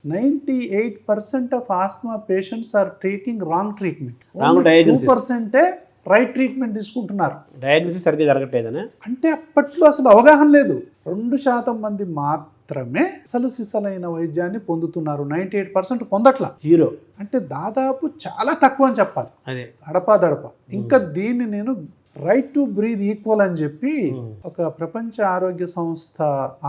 98% of asthma patients are taking wrong treatment. Wrong diagnosis. 2% right treatment తీసుకుంటున్నారు. Diagnosis సరిగ్గా జరగట్లేదనే. అంటే అప్పట్లో అసలు అవగాహన లేదు. 2% మంది మాత్రమే అసలు సిసలైన వైద్యాన్ని పొందుతున్నారు. 98% పొందట్లా. జీరో అంటే దాదాపు చాలా తక్కువ అని చెప్పాలి. అదే దడప. ఇంకా దీన్ని నేను రైట్ టు బ్రీద్ ఈక్వల్ అని చెప్పి ఒక ప్రపంచ ఆరోగ్య సంస్థ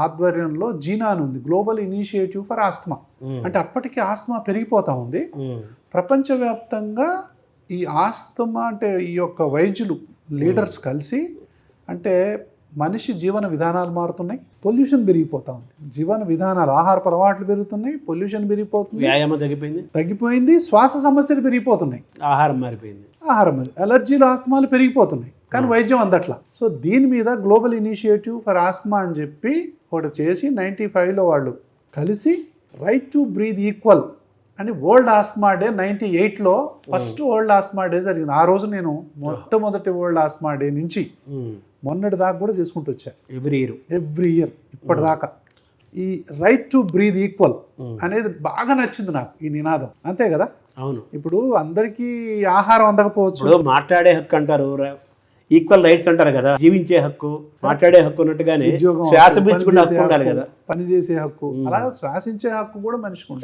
ఆధ్వర్యంలో జీనా అని ఉంది, గ్లోబల్ ఇనిషియేటివ్ ఫర్ ఆస్తమా. అంటే అప్పటికి ఆస్తమా పెరిగిపోతా ఉంది. ప్రపంచవ్యాప్తంగా ఈ ఆస్తమా అంటే ఈ యొక్క వైద్యులు లీడర్స్ కలిసి అంటే మనిషి జీవన విధానాలు మారుతున్నాయి, పొల్యూషన్ పెరిగిపోతా ఉంది, జీవన విధానాలు ఆహారపు అలవాట్లు పెరుగుతున్నాయి, పొల్యూషన్ పెరిగిపోతుంది, వ్యాయామం తగ్గిపోయింది, శ్వాస సమస్యలు పెరిగిపోతున్నాయి, ఆహారం మారిపోయింది, అలర్జీలు ఆస్తమాలు పెరిగిపోతున్నాయి, కానీ వైద్యం అందట్లా. సో దీని మీద గ్లోబల్ ఇనిషియేటివ్ ఫర్ ఆస్తమా అని చెప్పి ఒకటి చేసి 95లో వాళ్ళు కలిసి రైట్ టు బ్రీద్ ఈక్వల్ అని వరల్డ్ ఆస్తమా డే 98లో ఫస్ట్ వరల్డ్ ఆస్తమా డే జరిగింది. ఆ రోజు నేను మొట్టమొదటి వరల్డ్ ఆస్తమా డే నుంచి మొన్నటి దాకా కూడా చేసుకుంటూ వచ్చా. ఎవ్రీ ఇయర్ ఇప్పటిదాకా ఈ రైట్ టు బ్రీద్ ఈక్వల్ అనేది బాగా నచ్చింది నాకు, ఈ నినాదం. అంతే కదా. అవును. ఇప్పుడు అందరికీ ఆహారం అందకపోవచ్చు, మాట్లాడే హక్కు అంటారు, ఈక్వల్ రైట్స్ అంటారు కదా, జీవించే హక్కు, మాట్లాడే హక్కు ఉన్నట్టుగానే ఉద్యోగం, శ్వాస పీల్చుకునే హక్కు ఉండాలి కదా, పని చేసే హక్కు, అలా శ్వాసించే హక్కు కూడా మనిషికి